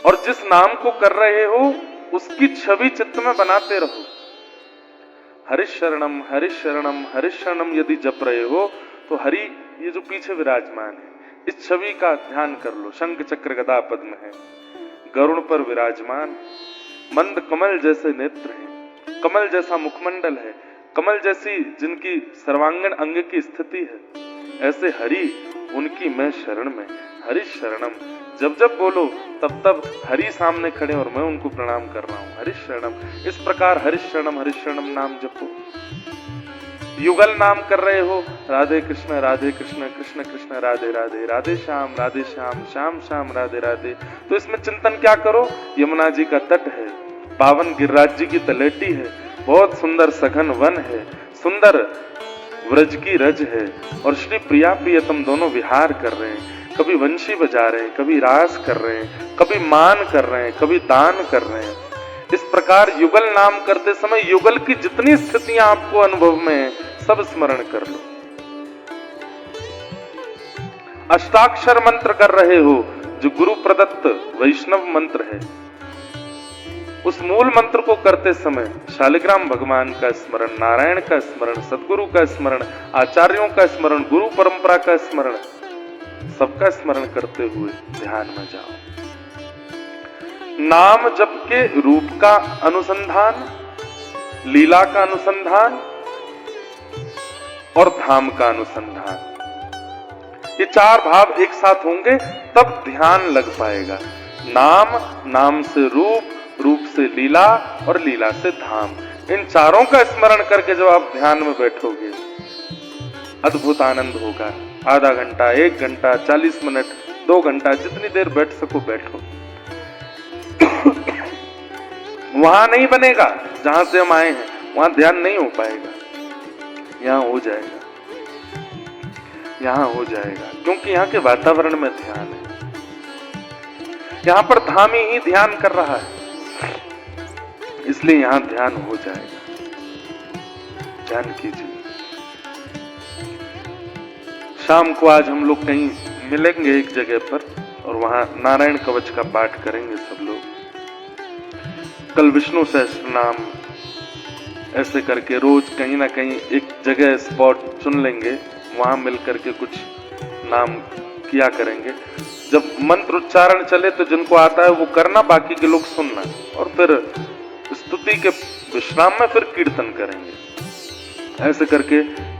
और जिस नाम को कर रहे हो उसकी छवि चित्त में बनाते रहो। हरिशरणम हरिशरणम हरिशरणम यदि जप रहे हो तो हरि ये जो पीछे विराजमान है इस छवि का ध्यान कर लो। शंख चक्र गदा पद्म है, गरुड़ पर विराजमान, मंद कमल जैसे नेत्र हैं, कमल जैसा मुखमंडल है, कमल जैसी जिनकी सर्वांगीण अंग की स्थिति है, ऐसे हरि उनकी मैं शरण में। हरि शरणम जब जब बोलो तब तब हरि सामने खड़े और मैं उनको प्रणाम कर रहा हूं। हरि शरणम, इस प्रकार हरि शरणम नाम जपो। युगल नाम कर रहे हो, राधे कृष्ण कृष्ण कृष्ण राधे राधे, राधे श्याम श्याम श्याम राधे राधे। तो इसमें चिंतन क्या करो, यमुना जी का तट है, पावन गिरिराज जी की तलेटी है, बहुत सुंदर सघन वन है, सुंदर व्रज की रज है और श्री प्रिया प्रियतम दोनों विहार कर रहे हैं। कभी वंशी बजा रहे हैं, कभी रास कर रहे हैं, कभी मान कर रहे हैं, कभी दान कर रहे हैं। इस प्रकार युगल नाम करते समय युगल की जितनी स्थितियां आपको अनुभव में है सब स्मरण कर लो। अष्टाक्षर मंत्र कर रहे हो जो गुरु प्रदत्त वैष्णव मंत्र है, उस मूल मंत्र को करते समय शालिग्राम भगवान का स्मरण, नारायण का स्मरण, सदगुरु का स्मरण, आचार्यों का स्मरण, गुरु परंपरा का स्मरण, सबका स्मरण करते हुए ध्यान में जाओ। नाम जप के रूप का अनुसंधान, लीला का अनुसंधान और धाम का अनुसंधान, ये चार भाव एक साथ होंगे तब ध्यान लग पाएगा। नाम, नाम से रूप, रूप से लीला और लीला से धाम, इन चारों का स्मरण करके जब आप ध्यान में बैठोगे अद्भुत आनंद होगा। आधा घंटा, 1 घंटा, 40 मिनट, 2 घंटा, जितनी देर बैठ सको बैठो। वहां नहीं बनेगा जहां से हम आए हैं, वहां ध्यान नहीं हो पाएगा, यहां हो जाएगा, यहां हो जाएगा, क्योंकि यहाँ के वातावरण में ध्यान है। यहां पर धामी ही ध्यान कर रहा है, इसलिए यहां ध्यान हो जाएगा। ध्यान कीजिए। शाम को आज हम लोग कहीं मिलेंगे एक जगह पर और वहां नारायण कवच का पाठ करेंगे सब लोग। कल विष्णु सहस्त्र नाम, ऐसे करके रोज कहीं ना कहीं एक जगह स्पॉट चुन लेंगे, वहां मिलकर के कुछ नाम किया करेंगे। जब मंत्र उच्चारण चले तो जिनको आता है वो करना, बाकी के लोग सुनना, और फिर स्तुति के विश्राम में फिर कीर्तन करेंगे। ऐसे करके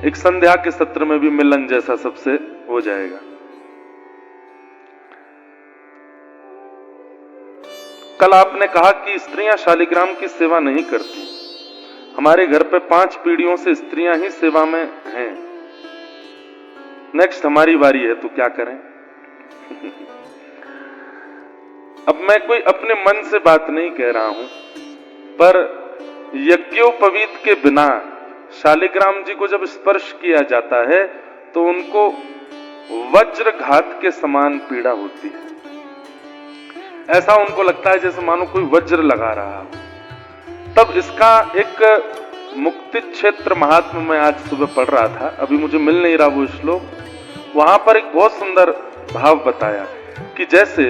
एक संध्या के सत्र में भी मिलन जैसा सबसे हो जाएगा। कल आपने कहा कि स्त्रियां शालिग्राम की सेवा नहीं करती। हमारे घर पे 5 पीढ़ियों से स्त्रियां ही सेवा में हैं। नेक्स्ट हमारी बारी है तो क्या करें? अब मैं कोई अपने मन से बात नहीं कह रहा हूं, पर यज्ञोपवीत के बिना शालिग्राम जी को जब स्पर्श किया जाता है तो उनको वज्रघात के समान पीड़ा होती है। ऐसा उनको लगता है जैसे मानो कोई वज्र लगा रहा हो। तब इसका एक मुक्ति क्षेत्र महात्मा में आज सुबह पढ़ रहा था, अभी मुझे मिल नहीं रहा वो श्लोक। वहां पर एक बहुत सुंदर भाव बताया कि जैसे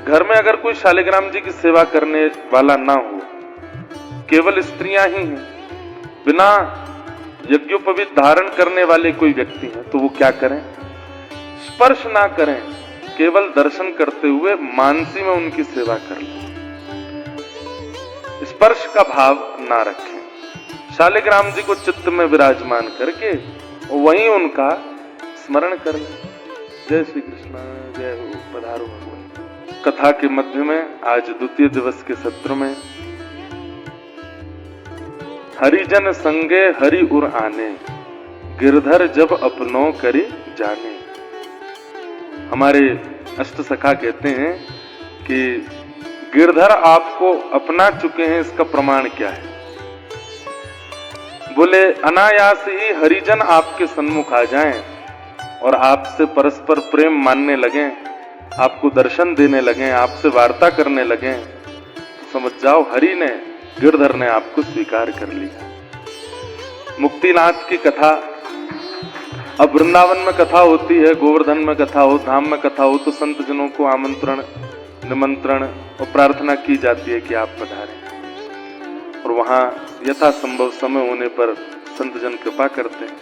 घर में अगर कोई शालिग्राम जी की सेवा करने वाला ना हो, केवल स्त्रियां ही हैं, बिना यज्ञोपवीत धारण करने वाले कोई व्यक्ति हैं, तो वो क्या करें? स्पर्श ना करें, केवल दर्शन करते हुए मानसी में उनकी सेवा कर लें। स्पर्श का भाव ना रखें। शालिग्राम जी को चित्त में विराजमान करके वहीं उनका स्मरण कर लें। जय श्री कृष्ण, जय हो, पधारो भगवान। कथा के मध्य में आज द्वितीय दिवस के सत्र में हरिजन संगे हरि उर आने, गिरधर जब अपनों करे जाने। हमारे अष्ट सखा कहते हैं कि गिरधर आपको अपना चुके हैं, इसका प्रमाण क्या है? बोले अनायास ही हरिजन आपके सन्मुख आ जाएं और आपसे परस्पर प्रेम मानने लगें, आपको दर्शन देने लगें, आपसे वार्ता करने लगें, तो समझ जाओ हरि ने, गिरधर ने आपको स्वीकार कर लिया। मुक्तिनाथ की कथा, अब वृंदावन में कथा होती है, गोवर्धन में कथा हो, धाम में कथा हो, तो संत जनों को आमंत्रण निमंत्रण और प्रार्थना की जाती है कि आप पधारें, और वहां यथासंभव समय होने पर संत जन कृपा करते हैं।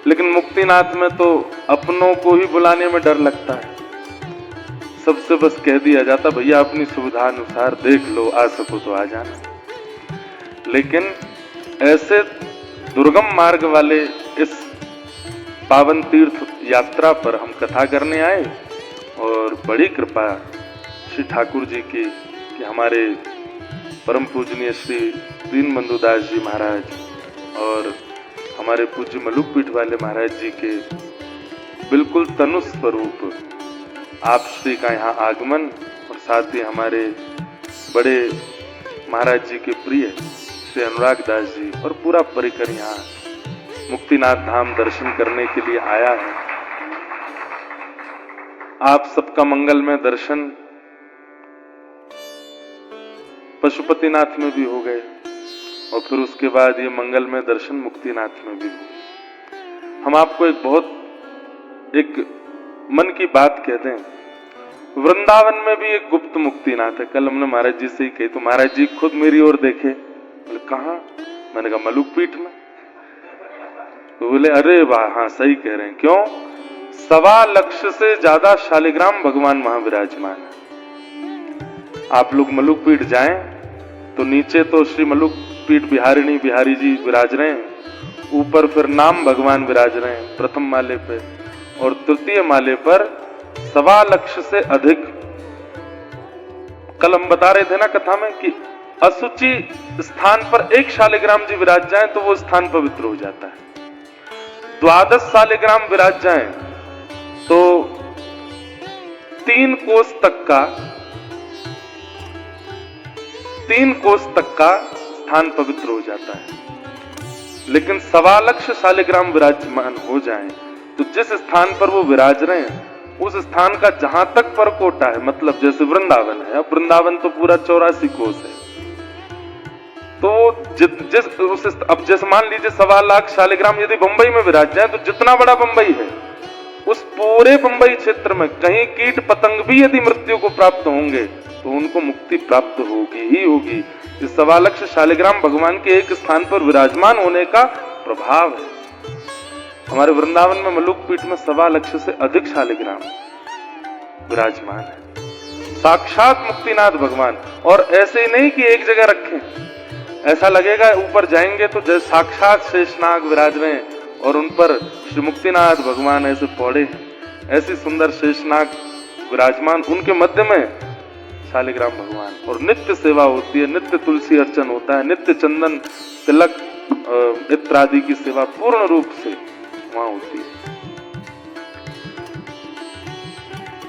लेकिन मुक्तिनाथ में तो अपनों को ही बुलाने में डर लगता है। सबसे बस कह दिया जाता, भैया अपनी सुविधा अनुसार देख लो, आ सको तो आ जाना। लेकिन ऐसे दुर्गम मार्ग वाले इस पावन तीर्थ यात्रा पर हम कथा करने आए, और बड़ी कृपा श्री ठाकुर जी की कि हमारे परम पूजनीय श्री दीनबंधु दास जी महाराज और हमारे पूज्य मलुकपीठ वाले महाराज जी के बिल्कुल तनु स्वरूप आप श्री का यहाँ आगमन, और साथ ही हमारे बड़े महाराज जी के प्रिय श्री अनुराग दास जी और पूरा परिकर यहाँ मुक्तिनाथ धाम दर्शन करने के लिए आया है। आप सबका मंगलमय दर्शन पशुपतिनाथ में भी हो गए, और फिर उसके बाद ये मंगलमय दर्शन मुक्तिनाथ में भी हुए। हम आपको एक मन की बात कहते हैं, वृंदावन में भी एक गुप्त मुक्तिनाथ है। कल हमने महाराज जी से ही कही, तो महाराज जी खुद मेरी ओर देखे, बोले कहाँ? मैंने कहा मलुकपीठ में। तो बोले अरे वाह, हाँ सही कह रहे हैं। क्यों? 1.25 लाख से ज्यादा शालिग्राम भगवान वहां विराजमान है। आप लोग मलुकपीठ जाएं तो नीचे तो श्री मलुकपीठ बिहारिणी बिहारी जी विराज रहे हैं, ऊपर फिर नाम भगवान विराज रहे हैं प्रथम माले पे, और तृतीय माले पर 1.25 लाख से अधिक। कल हम बता रहे थे ना कथा में कि असुचि स्थान पर एक शालिग्राम जी विराज जाए तो वो स्थान पवित्र हो जाता है। 12 शालिग्राम विराज जाए तो 3 कोस तक का स्थान पवित्र हो जाता है। लेकिन 1.25 लाख शालिग्राम विराजमान हो जाए तो जिस स्थान पर वो विराज रहे हैं उस स्थान का जहां तक परकोटा है, मतलब जैसे वृंदावन है, अब वृंदावन तो पूरा 84 कोस है, तो अब जैसे मान लीजिए 1.25 लाख शालिग्राम यदि बंबई में विराज जाए तो जितना बड़ा बंबई है उस पूरे बंबई क्षेत्र में कहीं कीट पतंग भी यदि मृत्यु को प्राप्त होंगे तो उनको मुक्ति प्राप्त होगी ही होगी। इस 1.25 लाख शालिग्राम भगवान के एक स्थान पर विराजमान होने का प्रभाव है। हमारे वृंदावन में मलुकपीठ में 1.25 लाख से अधिक शालिग्राम विराजमान है, साक्षात मुक्तिनाथ भगवान। और ऐसे ही नहीं कि एक जगह रखें, ऐसा लगेगा ऊपर जाएंगे तो जैसे साक्षात शेषनाग विराज रहे हैं और उन पर श्री मुक्तिनाथ भगवान ऐसे पौड़े हैं, ऐसी सुंदर शेषनाग विराजमान, उनके मध्य में शालिग्राम भगवान। और नित्य सेवा होती है, नित्य तुलसी अर्चन होता है, नित्य चंदन तिलक इत्र आदि की सेवा पूर्ण रूप से वहां होती है।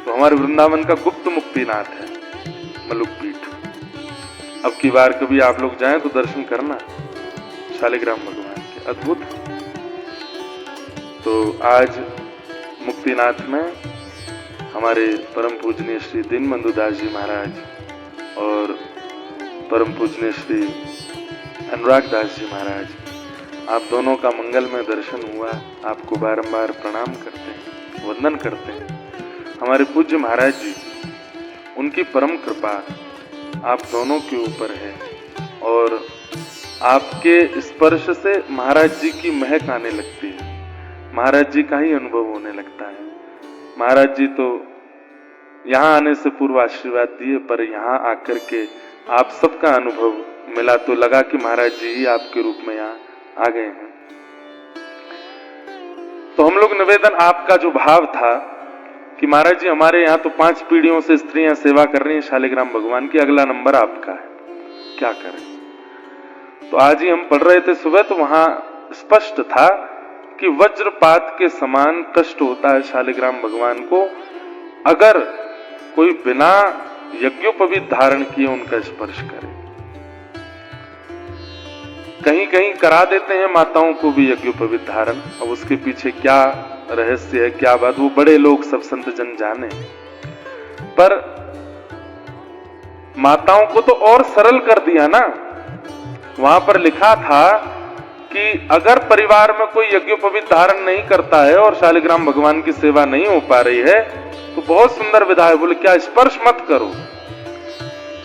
तो हमारे वृंदावन का गुप्त मुक्तिनाथ है मलुकपीठ। अब की बार कभी आप लोग जाएं तो दर्शन करना शालिग्राम भगवान के, अद्भुत। तो आज मुक्तिनाथ में हमारे परम पूजनीय श्री दीनबंधु दास जी महाराज और परम पूजनीय श्री अनुराग दास जी महाराज, आप दोनों का मंगलमय दर्शन हुआ। आपको बारंबार प्रणाम करते हैं, वंदन करते हैं। हमारे पूज्य महाराज जी, उनकी परम कृपा आप दोनों के ऊपर है, और आपके स्पर्श से महाराज जी की महक आने लगती है, महाराज जी का ही अनुभव होने लगता है। महाराज जी तो यहाँ आने से पूर्व आशीर्वाद दिए, पर यहाँ आकर के आप सबका अनुभव मिला तो लगा कि महाराज जी ही आपके रूप में यहाँ आ गए हैं। तो हम लोग निवेदन, आपका जो भाव था कि महाराज जी हमारे यहाँ तो 5 पीढ़ियों से स्त्रियां सेवा कर रही हैं शालिग्राम भगवान की, अगला नंबर आपका है, क्या करें। तो आज ही हम पढ़ रहे थे सुबह, तो वहां स्पष्ट था कि वज्रपात के समान कष्ट होता है शालिग्राम भगवान को अगर कोई बिना यज्ञोपवीत धारण किए उनका स्पर्श करे। कहीं कहीं करा देते हैं माताओं को भी यज्ञोपवीत धारण, अब उसके पीछे क्या रहस्य है, क्या बात, वो बड़े लोग सब संत जन जाने। पर माताओं को तो और सरल कर दिया ना, वहां पर लिखा था कि अगर परिवार में कोई यज्ञोपवीत धारण नहीं करता है और शालिग्राम भगवान की सेवा नहीं हो पा रही है तो बहुत सुंदर विधा है, बोले क्या स्पर्श मत करो,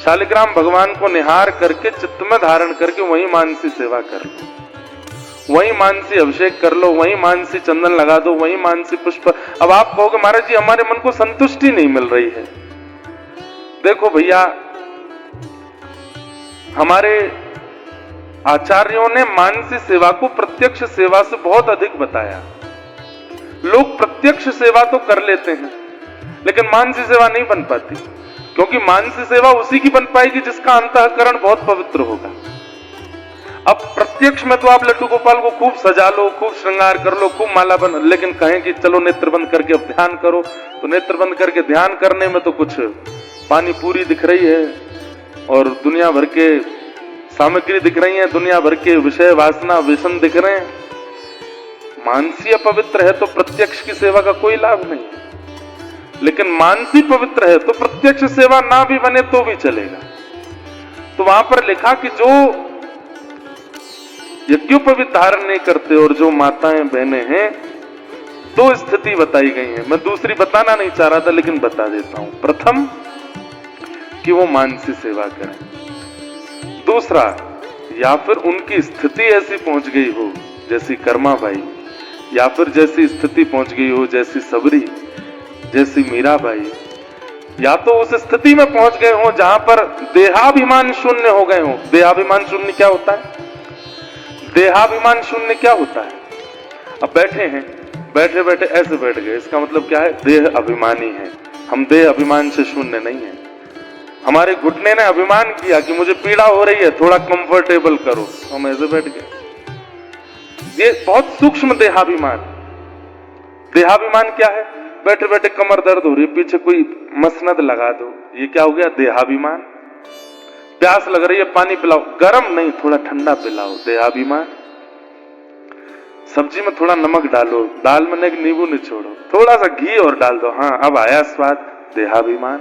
शालिग्राम भगवान को निहार करके चित्त में धारण करके वही मानसी सेवा कर लो, वही मानसी अभिषेक कर लो, वही मानसी चंदन लगा दो, वही मानसी पुष्प। अब आप कहोगे महाराज जी हमारे मन को संतुष्टि नहीं मिल रही है। देखो भैया, हमारे आचार्यों ने मानसी सेवा को प्रत्यक्ष सेवा से बहुत अधिक बताया। लोग प्रत्यक्ष सेवा तो कर लेते हैं लेकिन मानसी सेवा नहीं बन पाती, क्योंकि मानसी सेवा उसी की बन पाएगी जिसका अंतःकरण बहुत पवित्र होगा। अब प्रत्यक्ष में तो आप लड्डू गोपाल को खूब सजा लो, खूब श्रृंगार कर लो, खूब माला बन, लेकिन कहें कि चलो नेत्र बंद करके अब ध्यान करो, तो नेत्र बंद करके ध्यान करने में तो कुछ पानी पूरी दिख रही है और दुनिया भर के सामग्री दिख रही है, दुनिया भर के विषय वासना व्यसन दिख रहे हैं। मानसी अपवित्र है तो प्रत्यक्ष की सेवा का कोई लाभ नहीं, लेकिन मानसी पवित्र है तो प्रत्यक्ष सेवा ना भी बने तो भी चलेगा। तो वहां पर लिखा कि जो यज्ञोपवीत धारण नहीं करते और जो माताएं बहनें हैं, दो स्थिति बताई गई है। मैं दूसरी बताना नहीं चाह रहा था लेकिन बता देता हूं। प्रथम कि वो मानसी सेवा करें, दूसरा या फिर उनकी स्थिति ऐसी पहुंच गई हो जैसी कर्मा बाई, या फिर जैसी स्थिति पहुंच गई हो जैसी सबरी, जैसी मीराबाई, या तो उस स्थिति में पहुंच गए हो जहां पर देहाभिमान शून्य हो गए हो। देहाभिमान शून्य क्या होता है? देहाभिमान शून्य क्या होता है? अब बैठे हैं, बैठे बैठे ऐसे बैठ गए, इसका मतलब क्या है? देह अभिमानी है। हम देह अभिमान से शून्य नहीं है। हमारे घुटने ने अभिमान किया कि मुझे पीड़ा हो रही है, थोड़ा कंफर्टेबल करो, हम ऐसे बैठ गए। ये बहुत सूक्ष्म देहाभिमान। देहाभिमान क्या है? बैठे बैठे कमर दर्द हो रही है, पीछे कोई मसनद लगा दो, ये क्या हो गया? देहाभिमान। प्यास लग रही है, पानी पिलाओ, गर्म नहीं थोड़ा ठंडा पिलाओ, देहाभिमान। सब्जी में थोड़ा नमक डालो, दाल में नींबू निचोड़ो, थोड़ा सा घी और डाल दो, हाँ अब आया स्वाद, देहाभिमान।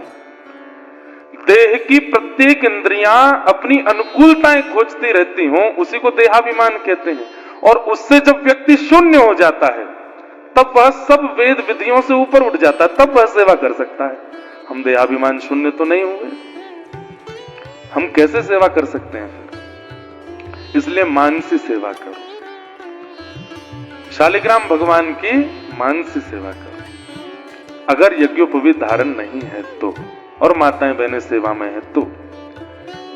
देह की प्रत्येक इंद्रियां अपनी अनुकूलताएं खोजती रहती हों, उसी को देहाभिमान कहते हैं। और उससे जब व्यक्ति शून्य हो जाता है तब वह सब वेद विधियों से ऊपर उठ जाता है, तब वह सेवा कर सकता है। हम देहाभिमान शून्य तो नहीं हुए, हम कैसे सेवा कर सकते हैं फिर? इसलिए मानसी सेवा करो, शालिग्राम भगवान की मानसी सेवा करो। अगर यज्ञोपवीत धारण नहीं है तो, और माताएं बहनें सेवा में है तो।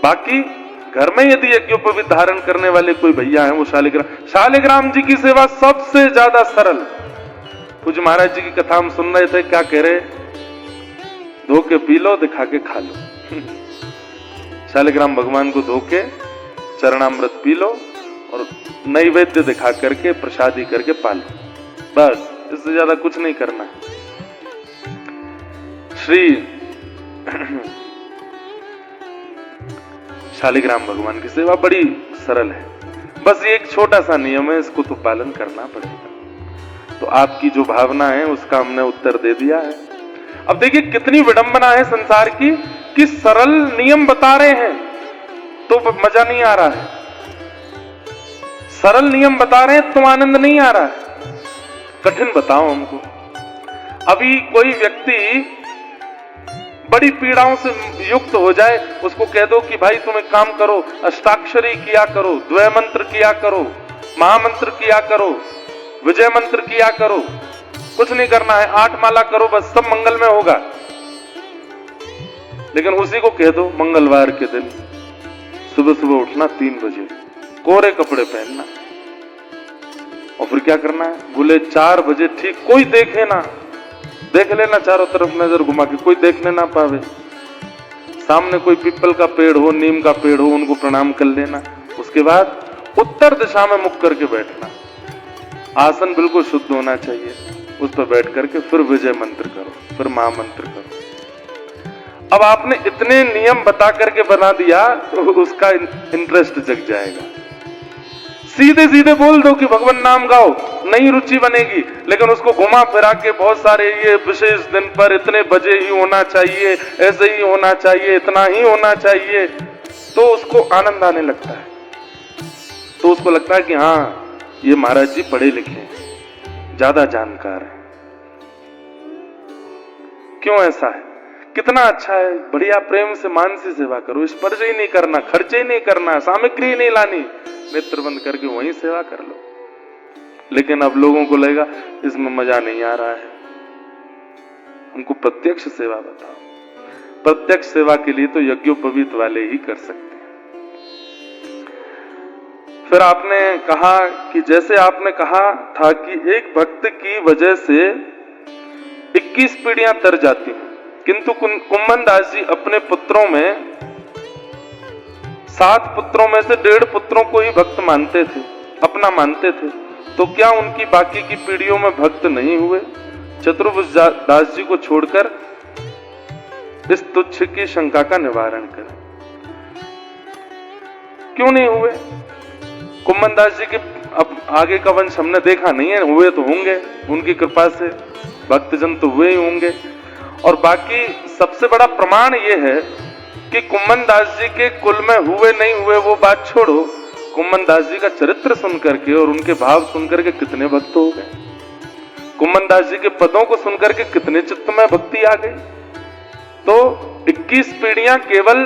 बाकी घर में यदि यज्ञोपवीत धारण करने वाले कोई भैया हैं, वो शालिग्राम जी की सेवा सबसे ज्यादा सरल। पूज्य महाराज जी की कथा हम सुन रहे थे, क्या कह रहे? धो के पी लो, दिखा के खा लो। शालिग्राम भगवान को धो के चरणामृत पी लो और नैवेद्य दिखा करके प्रसादी करके पालो, बस, इससे ज्यादा कुछ नहीं करना है। श्री शालिग्राम भगवान की सेवा बड़ी सरल है, बस ये एक छोटा सा नियम है, इसको तो पालन करना पड़ेगा। तो आपकी जो भावना है उसका हमने उत्तर दे दिया है। अब देखिए कितनी विडंबना है संसार की कि सरल नियम बता रहे हैं तो मजा नहीं आ रहा है, सरल नियम बता रहे हैं तो आनंद नहीं आ रहा है। कठिन बताओ हमको। अभी कोई व्यक्ति बड़ी पीड़ाओं से युक्त हो जाए, उसको कह दो कि भाई तुम एक काम करो, अष्टाक्षरी किया करो, द्वय मंत्र किया करो, महामंत्र किया करो, विजय मंत्र किया करो, कुछ नहीं करना है, 8 माला करो, बस सब मंगल में होगा। लेकिन उसी को कह दो मंगलवार के दिन सुबह सुबह उठना 3 बजे, कोरे कपड़े पहनना, और फिर क्या करना है? बोले 4 बजे ठीक कोई देखे ना, देख लेना चारों तरफ नजर घुमा के, कोई देखने ना पावे, सामने कोई पीपल का पेड़ हो, नीम का पेड़ हो, उनको प्रणाम कर लेना। उसके बाद उत्तर दिशा में मुख करके बैठना, आसन बिल्कुल शुद्ध होना चाहिए, उस पर बैठ करके फिर विजय मंत्र करो, फिर महामंत्र करो। अब आपने इतने नियम बता करके बना दिया तो उसका इंटरेस्ट जग जाएगा। सीधे सीधे बोल दो कि भगवान नाम गाओ, नई रुचि बनेगी, लेकिन उसको घुमा फिरा के बहुत सारे ये विशेष दिन पर इतने बजे ही होना चाहिए, ऐसे ही होना चाहिए, इतना ही होना चाहिए, तो उसको आनंद आने लगता है। तो उसको लगता है कि हाँ ये महाराज जी पढ़े लिखे हैं, ज्यादा जानकार है। क्यों ऐसा है? कितना अच्छा है, बढ़िया प्रेम से मानसी सेवा करो, स्पर्श ही नहीं करना, खर्चे ही नहीं करना, सामग्री ही नहीं लानी, नेत्र बंद करके वहीं सेवा कर लो। लेकिन अब लोगों को लगेगा इसमें मजा नहीं आ रहा है, उनको प्रत्यक्ष सेवा बताओ। प्रत्यक्ष सेवा के लिए तो यज्ञोपवीत वाले ही कर सकते हैं। फिर आपने कहा कि जैसे आपने कहा था कि एक भक्त की वजह से 21 पीढ़ियां तर जाती हैं, किंतु कुम्भन दास जी अपने पुत्रों में 7 पुत्रों में से 1.5 पुत्रों को ही भक्त मानते थे, अपना मानते थे, तो क्या उनकी बाकी की पीढ़ियों में भक्त नहीं हुए? चतुर्भुज दास जी को छोड़कर इस तुच्छ की शंका का निवारण करें। क्यों नहीं हुए? कुम्भन दास जी के अब आगे का वंश हमने देखा नहीं है, हुए तो होंगे, उनकी कृपा से भक्तजन तो हुए ही होंगे। और बाकी सबसे बड़ा प्रमाण यह है कि कुम्भन दास जी के कुल में हुए नहीं हुए वो बात छोड़ो, कुम्भन दास जी का चरित्र सुनकर के और उनके भाव सुनकर के कितने भक्त हो गए। कुम्भन दास जी के पदों को सुनकर के कितने चित्त में भक्ति आ गई। तो 21 पीढ़ियां केवल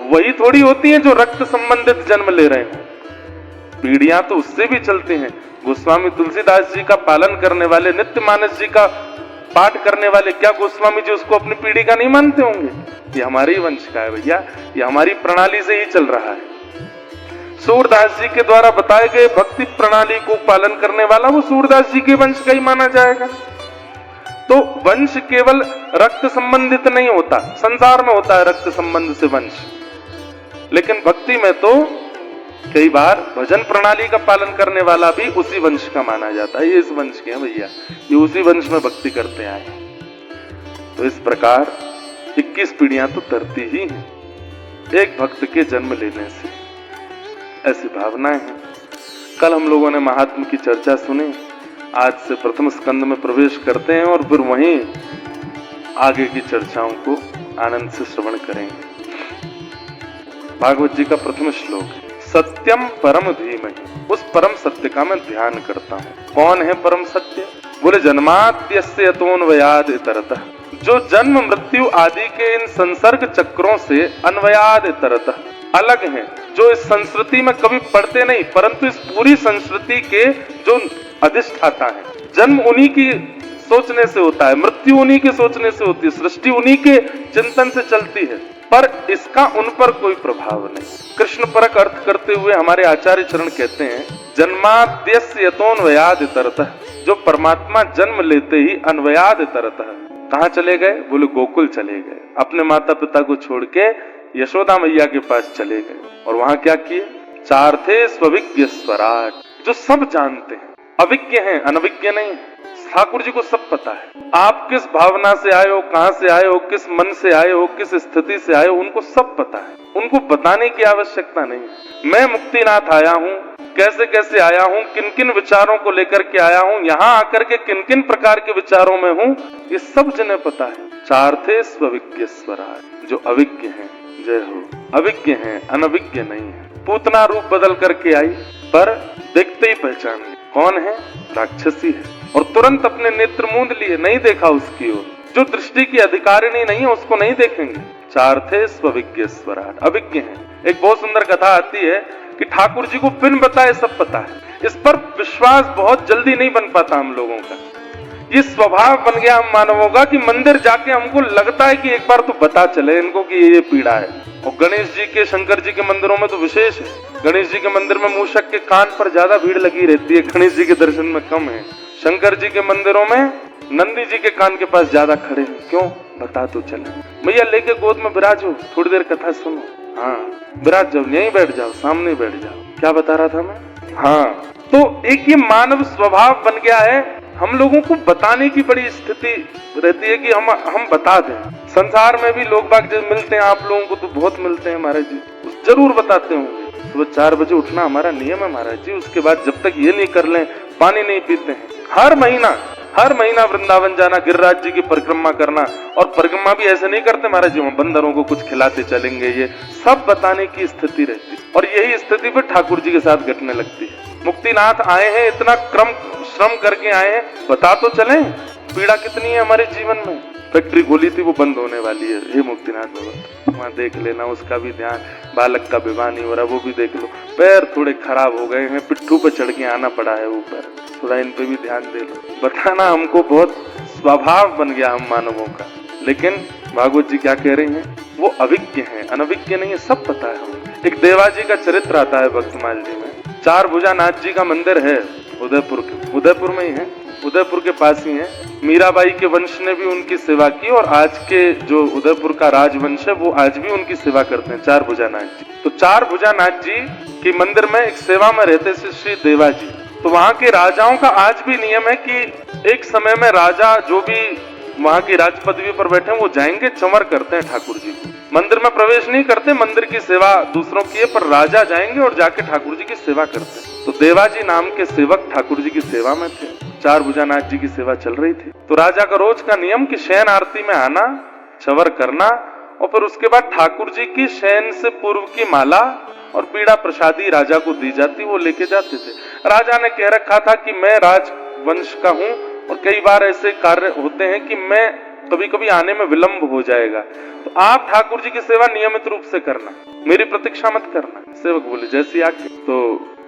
वही थोड़ी होती हैं जो रक्त संबंधित जन्म ले रहे हैं, पीढ़ियां तो उससे भी चलते हैं। गोस्वामी तुलसीदास जी का पालन करने वाले, नित्य मानस जी का पाठ करने वाले, क्या गोस्वामी जी उसको अपनी पीढ़ी का नहीं मानते होंगे? ये हमारे ही वंश का है भैया, ये हमारी प्रणाली से ही चल रहा है। सूरदास जी के द्वारा बताए गए भक्ति प्रणाली को पालन करने वाला वो सूरदास जी के वंश का ही माना जाएगा। तो वंश केवल रक्त संबंधित नहीं होता, संसार में होता है रक्त संबंध से वंश, लेकिन भक्ति में तो कई बार भजन प्रणाली का पालन करने वाला भी उसी वंश का माना जाता है। ये इस वंश के हैं भैया, ये उसी वंश में भक्ति करते आए। तो इस प्रकार 21 पीढ़ियां तो तरती ही हैं एक भक्त के जन्म लेने से, ऐसी भावनाएं हैं। कल हम लोगों ने महात्म की चर्चा सुनी, आज से प्रथम स्कंद में प्रवेश करते हैं और फिर वहीं आगे की चर्चाओं को आनंद से श्रवण करेंगे। भागवत जी का प्रथम श्लोक है, सत्यम परम धीमहि। उस परम सत्य का मैं ध्यान करता हूँ। कौन है परम सत्य? बोले जन्माद्यस्य यतोऽन्वयाद् इतरतः, जो जन्म मृत्यु आदि के इन संसर्ग चक्रों से अन्वयाद् इतरतः अलग हैं, जो इस संस्कृति में कभी पड़ते नहीं, परंतु इस पूरी संस्कृति के जो अधिष्ठाता है। जन्म उन्हीं की सोचने से होता है, मृत्यु उन्हीं के सोचने से होती है, सृष्टि उन्हीं के चिंतन से चलती है, पर इसका उन पर कोई प्रभाव नहीं। कृष्ण परक अर्थ करते हुए हमारे आचार्य चरण कहते हैं, जन्माद्यस्य यतोऽन्वयाद् इतरतः, जो परमात्मा जन्म लेते ही अन्वयाद् इतरतः कहाँ चले गए? बोले गोकुल चले गए, अपने माता पिता को छोड़ के यशोदा मैया के पास चले गए। और वहां क्या किए? चार्थे स्वविज्ञ स्वराट, जो सब जानते हैं, अविज्ञ हैं, अनविज्ञ नहीं है। ठाकुर जी को सब पता है, आप किस भावना से आए हो, कहां से आए हो, किस मन से आए हो, किस स्थिति से आए हो, उनको सब पता है, उनको बताने की आवश्यकता नहीं है। मैं मुक्तिनाथ आया हूँ, कैसे कैसे आया हूँ, किन किन विचारों को लेकर के आया हूँ, यहाँ आकर के किन किन प्रकार के विचारों में हूँ, ये सब जिन्हें पता है। चार्थे स्वविज्ञ स्वराट, जो अविज्ञ हैं, जय हो, अविज्ञ हैं, अनविज्ञ नहीं है। पूतना रूप बदल करके आई, पर देखते ही पहचान ली कौन है? राक्षसी है, और तुरंत अपने नेत्र मूंद लिए, नहीं देखा उसकी ओर। जो दृष्टि की अधिकारिणी नहीं है उसको नहीं देखेंगे। चार्थे स्वविज्ञ स्वराट, अविज्ञ है। एक बहुत सुंदर कथा आती है कि ठाकुर जी को बिन बताए सब पता है। इस पर विश्वास बहुत जल्दी नहीं बन पाता हम लोगों का। ये स्वभाव बन गया हम मानवों का कि मंदिर जाके हमको लगता है कि एक बार तो बता चले इनको कि ये पीड़ा है। और गणेश जी के, शंकर जी के मंदिरों में तो विशेष है। गणेश जी के मंदिर में मूषक के कान पर ज्यादा भीड़ लगी रहती है, गणेश जी के दर्शन में कम है। शंकर जी के मंदिरों में नंदी जी के कान के पास ज्यादा खड़े हैं। क्यों? बता तो चले। भैया लेके गोद में विराजो, थोड़ी देर कथा सुनो। हाँ विराज जाओ, यहीं बैठ जाओ, सामने बैठ जाओ। क्या बता रहा था मैं? हाँ, तो एक ये मानव स्वभाव बन गया है, हम लोगों को बताने की बड़ी स्थिति रहती है कि हम बता दें। संसार में भी लोग बाग जब मिलते हैं, आप लोगों को तो बहुत मिलते हैं महाराज जी, जरूर बताते होंगे। सुबह 4 बजे उठना हमारा नियम है महाराज जी, उसके बाद जब तक ये नहीं कर लें पानी नहीं पीते हैं। हर हर महीना वृंदावन जाना, गिरिराज जी की परिक्रमा करना, और परिक्रमा भी ऐसे नहीं करते महाराज जी बंदरों को कुछ खिलाते चलेंगे, ये सब बताने की स्थिति रहती है। और यही स्थिति फिर ठाकुर जी के साथ घटने लगती है। मुक्तिनाथ आए हैं, इतना श्रम करके आए हैं, बता तो चलें पीड़ा कितनी है हमारे जीवन में। फैक्ट्री खोली थी वो बंद होने वाली है, हे मुक्तिनाथ बाबा वहां देख लेना, उसका भी ध्यान, बालक का विवाह नहीं हो रहा वो भी देख लो, पैर थोड़े खराब हो गए हैं, पिट्ठू पे चढ़ के आना पड़ा है ऊपर, थोड़ा इन पे भी ध्यान दे लो। बताना हमको बहुत स्वभाव बन गया हम मानवों का। लेकिन भागवत जी क्या कह रहे हैं, वो अभिज्ञ हैं, अनभिज्ञ नहीं है, सब पता है हमें। एक देवाजी का चरित्र आता है भक्तमाल जी में। चार भुजानाथ जी का मंदिर है उदयपुर में ही है, उदयपुर के पास ही है। मीराबाई के वंश ने भी उनकी सेवा की, और आज के जो उदयपुर का राजवंश है वो आज भी उनकी सेवा करते हैं, चार भुजानाथ जी। तो चार भुजानाथ जी के मंदिर में एक सेवा में रहते श्री देवाजी। तो वहां के राजाओं का आज भी नियम है कि एक समय में राजा जो भी वहां की राज पदवी पर बैठे हैं वो जाएंगे, चंवर करते हैं ठाकुर जी को, मंदिर में प्रवेश नहीं करते, मंदिर की सेवा दूसरों की है, पर राजा जाएंगे और जाके ठाकुर जी की सेवा करते हैं। तो देवाजी नाम के सेवक ठाकुर जी की सेवा में थे, चार भुजानाथ जी की सेवा चल रही थी। तो राजा का रोज का नियम कि शयन आरती में आना, चंवर करना, और फिर उसके बाद ठाकुर जी की शयन से पूर्व की माला और पीड़ा प्रसादी राजा को दी जाती, वो लेके जाते थे। राजा ने कह रखा था कि मैं राजवंश का हूं और कई बार ऐसे कार्य होते हैं कि मैं कभी कभी आने में विलंब हो जाएगा, तो आप ठाकुर जी की सेवा नियमित रूप से करना, मेरी प्रतीक्षा मत करना। सेवक बोले जैसी आज्ञा। तो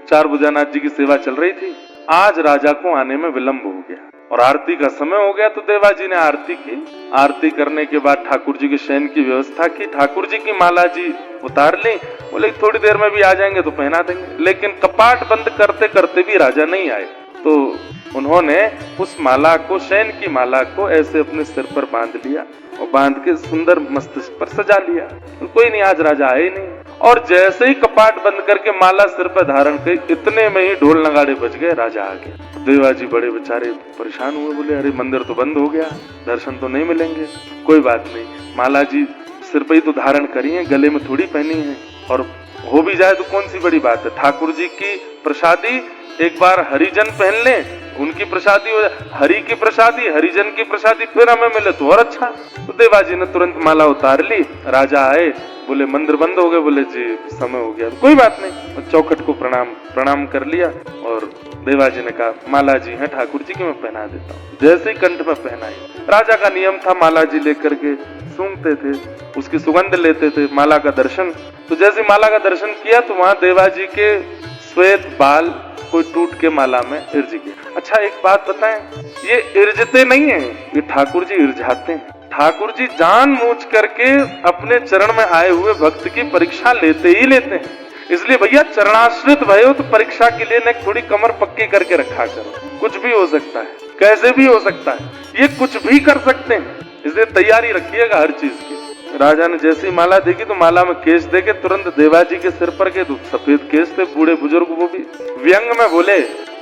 चार भुजानाथ जी की सेवा चल रही थी, आज राजा को आने में विलंब हो गया और आरती का समय हो गया। तो देवाजी ने आरती की, आरती करने के बाद ठाकुर जी के शयन की व्यवस्था की, ठाकुर जी की माला जी उतार ली, बोले थोड़ी देर में भी आ जाएंगे तो पहना देंगे। लेकिन कपाट बंद करते करते भी राजा नहीं आए, तो उन्होंने उस माला को, शयन की माला को ऐसे अपने सिर पर बांध लिया और बांध के सुंदर मस्तिष्क पर सजा लिया। कोई नहीं, आज राजा आए नहीं। और जैसे ही कपाट बंद करके माला सिर पर धारण की, इतने में ही ढोल नगाड़े बज गए, राजा आ गया। देवाजी बड़े बेचारे परेशान हुए, बोले अरे मंदिर तो बंद हो गया, दर्शन तो नहीं मिलेंगे। कोई बात नहीं, माला जी सिर पर ही तो धारण करी है, गले में थोड़ी पहनी है, और हो भी जाए तो कौन सी बड़ी बात है। ठाकुर जी की प्रसादी एक बार हरिजन पहन ले, उनकी प्रसादी हो जाए, हरि की प्रसादी, हरिजन की प्रसादी फिर हमें मिले तो और अच्छा। तो देवाजी ने तुरंत माला उतार ली। राजा आए, बोले मंदिर बंद हो गए, बोले जी समय हो गया। कोई बात नहीं, चौखट को प्रणाम कर लिया और देवाजी ने कहा माला जी है ठाकुर जी की, मैं पहना देता हूँ। जैसे ही कंठ में पहनाई, राजा का नियम था माला जी लेकर के सूंघते थे, उसकी सुगंध लेते थे, माला का दर्शन। तो जैसे माला का दर्शन किया तो वहां देवाजी के श्वेत बाल कोई टूट के माला में इर्ज गया। अच्छा एक बात बताएं, ये इर्जते नहीं है, ये ठाकुर जी इर्जाते हैं। ठाकुर जी जानबूझ करके अपने चरण में आए हुए भक्त की परीक्षा लेते ही लेते हैं। इसलिए भैया चरणाश्रित भयो तो परीक्षा के लिए न थोड़ी कमर पक्की करके रखा करो। कुछ भी हो सकता है, कैसे भी हो सकता है, ये कुछ भी कर सकते हैं, इसलिए तैयारी रखिएगा हर चीज की। राजा ने जैसी माला देखी तो माला में केश देके तुरंत देवाजी के सिर पर के सफेद केश थे, बूढ़े बुजुर्ग, वो भी व्यंग में बोले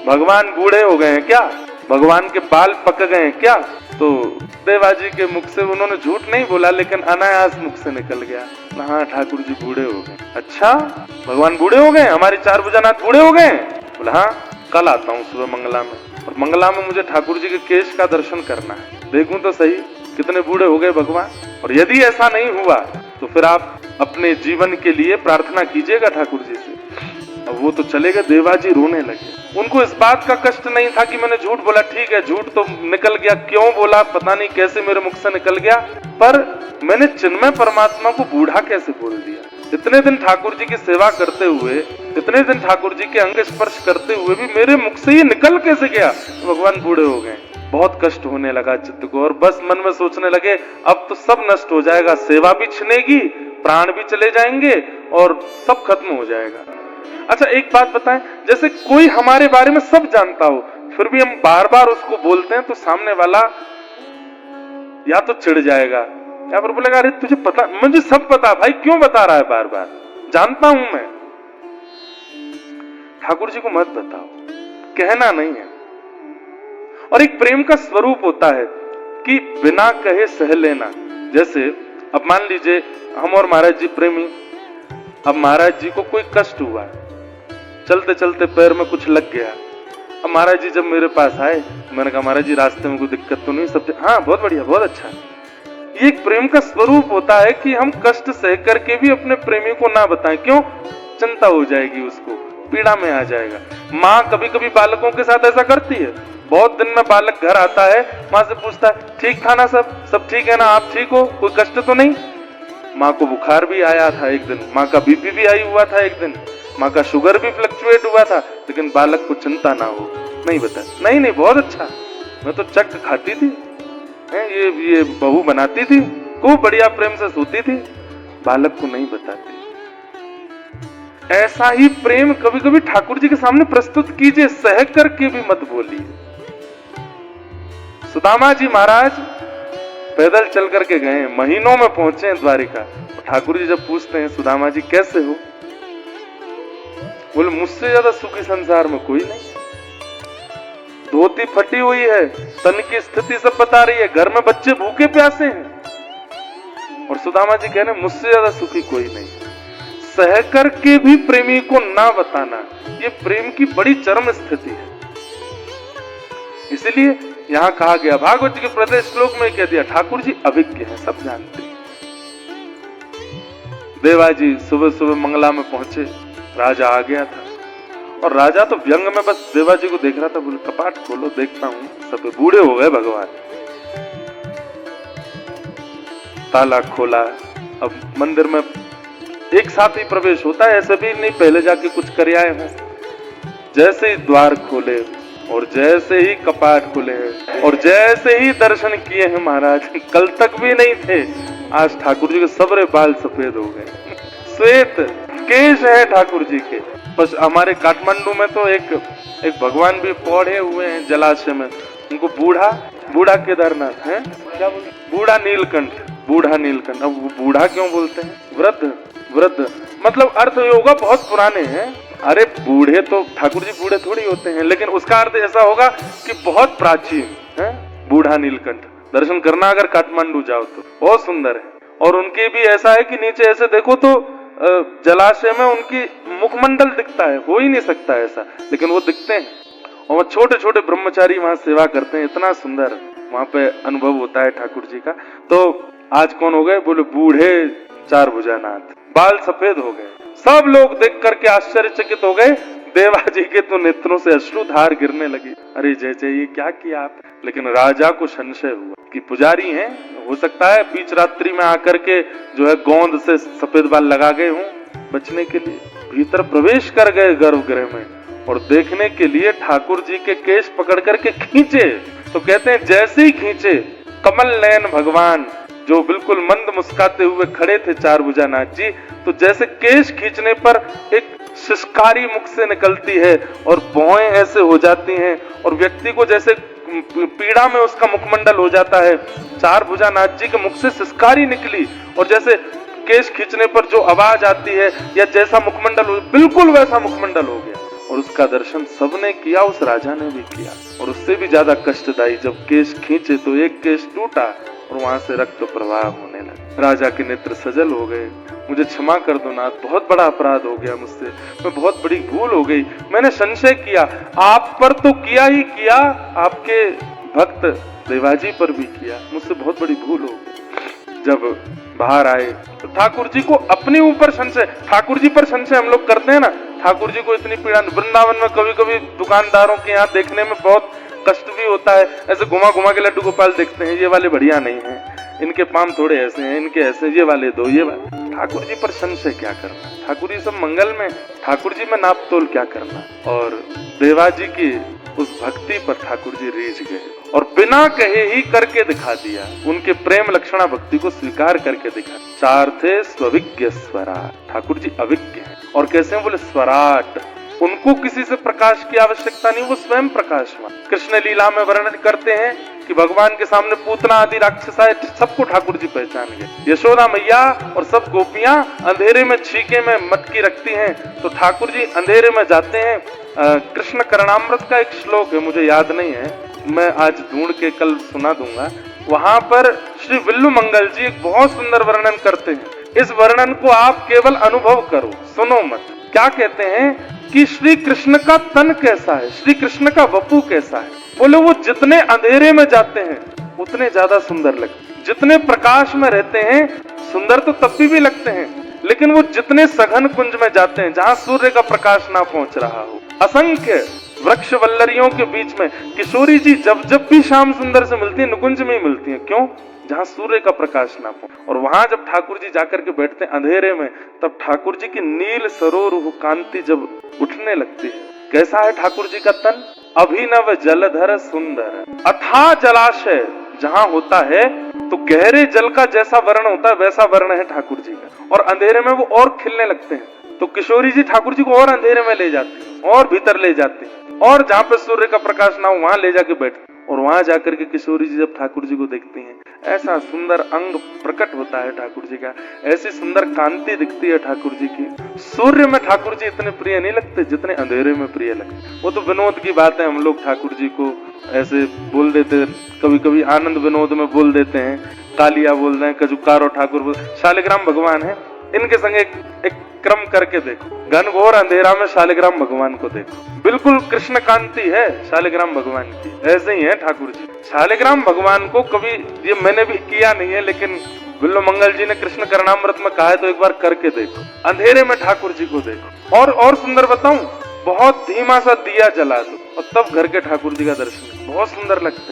भगवान बूढ़े हो गए हैं क्या, भगवान के बाल पक गए हैं क्या। तो देवाजी के मुख से उन्होंने झूठ नहीं बोला, लेकिन अनायास मुख से निकल गया, हाँ ठाकुर जी बूढ़े हो गए। अच्छा भगवान बूढ़े हो गए, हमारे चार भुजानाथ बूढ़े हो गए? बोला हाँ, कल आता हूँ सुबह मंगला में, और मंगला में मुझे ठाकुर जी के केश का दर्शन करना है, देखूं तो सही कितने बूढ़े हो गए भगवान। और यदि ऐसा नहीं हुआ तो फिर आप अपने जीवन के लिए प्रार्थना कीजिएगा ठाकुर जी से। अब वो तो चले गए, देवाजी रोने लगे। उनको इस बात का कष्ट नहीं था कि मैंने झूठ बोला, ठीक है झूठ तो निकल गया, क्यों बोला पता नहीं, कैसे मेरे मुख से निकल गया, पर मैंने चिन्मय परमात्मा को बूढ़ा कैसे बोल दिया। इतने दिन ठाकुर जी की सेवा करते हुए, इतने दिन ठाकुर जी के अंग स्पर्श करते हुए भी मेरे मुख से ये निकल कैसे गया, भगवान बूढ़े हो गए। बहुत कष्ट होने लगा चित्त को, और बस मन में सोचने लगे अब तो सब नष्ट हो जाएगा, सेवा भी छिनेगी, प्राण भी चले जाएंगे और सब खत्म हो जाएगा। अच्छा एक बात बताएं, जैसे कोई हमारे बारे में सब जानता हो, फिर भी हम बार बार उसको बोलते हैं तो सामने वाला या तो चिढ़ जाएगा या फिर बोलेगा अरे तुझे पता, मुझे सब पता भाई, क्यों बता रहा है बार बार, जानता हूं मैं। ठाकुर जी को मत बताओ, कहना नहीं है। और एक प्रेम का स्वरूप होता है कि बिना कहे सह लेना। जैसे अब मान लीजिए हम और महाराज जी प्रेमी, अब महाराज जी को कोई कष्ट हुआ, चलते चलते पैर में कुछ लग गया, अब महाराज जी जब मेरे पास आए, मैंने कहा महाराज जी रास्ते में कोई दिक्कत तो नहीं, सब हाँ बहुत बढ़िया, बहुत अच्छा। ये एक प्रेम का स्वरूप होता है कि हम कष्ट सह करके भी अपने प्रेमी को ना बताएं। क्यों? चिंता हो जाएगी, उसको पीड़ा में आ जाएगा। माँ कभी कभी बालकों के साथ ऐसा करती है। बहुत दिन में बालक घर आता है, माँ से पूछता है ठीक था ना, सब ठीक है ना, आप ठीक हो, कोई कष्ट तो नहीं? माँ को बुखार भी आया था एक दिन, माँ का बीपी भी आई हुआ था एक दिन, माँ का शुगर भी फ्लक्चुएट हुआ था, लेकिन बालक को चिंता ना हो, नहीं बता, नहीं बहुत अच्छा, मैं तो चक खाती थी, ये बहू बनाती थी, खूब बढ़िया प्रेम से सोती थी, बालक को नहीं बताती। ऐसा ही प्रेम कभी कभी ठाकुर जी के सामने प्रस्तुत कीजिए, सह करके भी मत बोलिए। सुदामा जी महाराज पैदल चल करके गए, महीनों में पहुंचे द्वारिका। ठाकुर जी जब पूछते हैं सुदामा जी कैसे हो, बोले मुझसे ज्यादा सुखी संसार में कोई नहीं। धोती फटी हुई है, तन की स्थिति सब बता रही है, घर में बच्चे भूखे प्यासे हैं, और सुदामा जी कह रहे मुझसे ज्यादा सुखी कोई नहीं। सह करके भी प्रेमी को ना बताना, ये प्रेम की बड़ी चरम स्थिति है। इसलिए यहां कहा गया, भागवत जी के प्रत्येक श्लोक में कह दिया, ठाकुर जी अभिज्ञ हैं, सब जानते हैं। देवा जी सुबह सुबह मंगला में पहुंचे, राजा आ गया था, और राजा तो व्यंग में बस देवा जी को देख रहा था। बोले कपाट खोलो देखता हूं, सब बूढ़े हो गए भगवान। ताला खोला, अब मंदिर में एक साथ ही प्रवेश होता है, ऐसे भी नहीं पहले जाके कुछ कर आए हैं। जैसे ही द्वार खोले और जैसे ही कपाट खुले और जैसे ही दर्शन किए हैं महाराज, कल तक भी नहीं थे, आज ठाकुर जी के सबरे बाल सफेद हो गए, श्वेत केश है ठाकुर जी के। बस हमारे काठमांडू में तो एक भगवान भी पौधे हुए हैं जलाशय में, उनको बूढ़ा केदारनाथ है, क्या बोलते, बूढ़ा नीलकंठ। अब वो बूढ़ा क्यों बोलते हैं? वृद्ध मतलब अर्थ होगा बहुत पुराने हैं। अरे बूढ़े तो ठाकुर जी बूढ़े थोड़ी होते हैं, लेकिन उसका अर्थ ऐसा होगा कि बहुत प्राचीन है। बूढ़ा नीलकंठ दर्शन करना अगर काठमांडू जाओ तो बहुत सुंदर है। और उनके भी ऐसा है कि नीचे ऐसे देखो तो जलाशय में उनकी मुखमंडल दिखता है, हो ही नहीं सकता ऐसा, लेकिन वो दिखते हैं। और छोटे छोटे ब्रह्मचारी वहां सेवा करते हैं, इतना सुंदर वहां पे अनुभव होता है ठाकुर जी का। तो आज कौन हो गए? बोले बूढ़े चार भुजानाथ, बाल सफेद हो गए। सब लोग देख करके आश्चर्यचकित हो गए। देवा जी के तो नेत्रों से अश्रुधार गिरने लगी। अरे जय जय, ये क्या किया आप? लेकिन राजा को संशय हुआ कि पुजारी हैं, हो सकता है बीच रात्रि में आकर के जो है गोंद से सफेद बाल लगा गए हों बचने के लिए। भीतर प्रवेश कर गए गर्भगृह में और देखने के लिए ठाकुर जी के केश पकड़ करके खींचे। तो कहते हैं जैसे ही खींचे, कमल नयन भगवान जो बिल्कुल मंद मुस्काते हुए खड़े थे चार भुजानाथ जी, तो जैसे केश खींचने पर एक सिसकारी मुख से निकलती है और भौएं ऐसे हो जाती हैं और व्यक्ति को जैसे पीड़ा में उसका मुखमंडल हो जाता है। चार भुजानाथ जी के मुख से सिसकारी निकली और जैसे केश खींचने पर जो आवाज आती है या जैसा मुखमंडल हो, बिल्कुल वैसा मुखमंडल हो गया। और उसका दर्शन सबने किया, उस राजा ने भी किया। और उससे भी ज्यादा कष्टदायी, जब केश खींचे तो एक केश टूटा और वहां से रक्त प्रवाह होने लगा। राजा के नेत्र सजल हो गए। मुझे क्षमा कर दो नाथ, बहुत बड़ा अपराध हो गया मुझसे, मैं बहुत बड़ी भूल हो गई। मैंने संशय किया, आप पर तो किया ही किया, आपके भक्त देवाजी पर भी किया, मुझसे बहुत बड़ी भूल हो गई। जब बाहर आए तो ठाकुर जी को अपने ऊपर संशय, ठाकुर जी पर संशय हम लोग करते हैं ना, ठाकुर जी को इतनी पीड़ा। वृंदावन में कभी कभी दुकानदारों के यहाँ देखने में बहुत कष्ट भी होता है, ऐसे घुमा घुमा के लड्डू गोपाल देखते हैं, ये वाले बढ़िया नहीं है, इनके पाम थोड़े ऐसे हैं, इनके ऐसे, ये वाले दो, ये वाले। ठाकुर जी पर संशय क्या करना, ठाकुर जी सब मंगल में, ठाकुर जी में नाप तोल क्या करना। और देवा जी की उस भक्ति पर ठाकुर जी रीझ गए और बिना कहे ही करके दिखा दिया। उनके प्रेम लक्षणा भक्ति को स्वीकार करके दिखा। चार थे स्वविज्ञ स्वराट, ठाकुर जी अविज्ञ हैं। और कैसे हैं? बोले स्वराट, उनको किसी से प्रकाश की आवश्यकता नहीं, वो स्वयं प्रकाशवान। कृष्ण लीला में वर्णन करते हैं कि भगवान के सामने पूतना आदि राक्षस आए, सबको ठाकुर जी पहचान गए। यशोदा मैया और सब गोपियां अंधेरे में छीके में मटकी रखती हैं, तो ठाकुर जी अंधेरे में जाते हैं। कृष्ण करणामृत का एक श्लोक है, मुझे याद नहीं है, मैं आज ढूंढ के कल सुना दूंगा। वहां पर श्री विल्लु मंगल जी एक बहुत सुंदर वर्णन करते हैं। इस वर्णन को आप केवल अनुभव करो, सुनो मत। क्या कहते हैं कि श्री कृष्ण का तन कैसा है, श्री कृष्ण का वपु कैसा है। बोले वो जितने अंधेरे में जाते हैं उतने ज्यादा सुंदर लगते हैं, जितने प्रकाश में रहते हैं सुंदर तो तब भी लगते हैं, लेकिन वो जितने सघन कुंज में जाते हैं जहां सूर्य का प्रकाश ना पहुंच रहा हो, असंख्य वृक्ष वल्लरियों के बीच में किशोरी जी जब जब भी श्याम सुंदर से मिलती है नुकुंज में ही मिलती है। क्यों? जहां सूर्य का प्रकाश ना पहुंचे। और वहां जब ठाकुर जी जाकर के बैठते हैं अंधेरे में, तब ठाकुर जी की नील सरोरुह कांति जब उठने लगती है। कैसा है ठाकुर जी का तन? अभिनव जलधर सुंदर। अथाह जलाशय जहां होता है तो गहरे जल का जैसा वर्ण होता है वैसा वर्ण है ठाकुर जी का, और अंधेरे में वो और खिलने लगते हैं। तो किशोरी जी ठाकुर जी को और अंधेरे में ले जाती है और भीतर ले जाती है, और जहां पे सूर्य का प्रकाश ना हो वहां ले जाके बैठती, और वहां जाकर के किशोरी जी जब ठाकुर जी को देखती हैं, ऐसा सुंदर अंग प्रकट होता है ठाकुर जी का, ऐसी सुंदर कांति दिखती है ठाकुर जी की। सूर्य में ठाकुर जी इतने प्रिय नहीं लगते जितने अंधेरे में प्रिय लगते। वो तो विनोद की बात है, हम लोग ठाकुर जी को ऐसे बोल देते, कभी कभी आनंद विनोद में बोल देते हैं, कालिया बोल रहे हैं, कजुकारो ठाकुर बोल, शालिग्राम भगवान है, इनके संग एक क्रम करके देखो, घनघोर अंधेरा में शालिग्राम भगवान को देखो, बिल्कुल कृष्ण कांति है शालिग्राम भगवान की। ऐसे ही है ठाकुर जी। शालिग्राम भगवान को कभी, ये मैंने भी किया नहीं है, लेकिन बिल्लो मंगल जी ने कृष्ण करणामृत में कहा है तो एक बार करके देखो, अंधेरे में ठाकुर जी को देखो। और सुंदर बताऊं, बहुत धीमा सा दिया जला दो और तब घर के ठाकुर जी का दर्शन, बहुत सुंदर लगता है।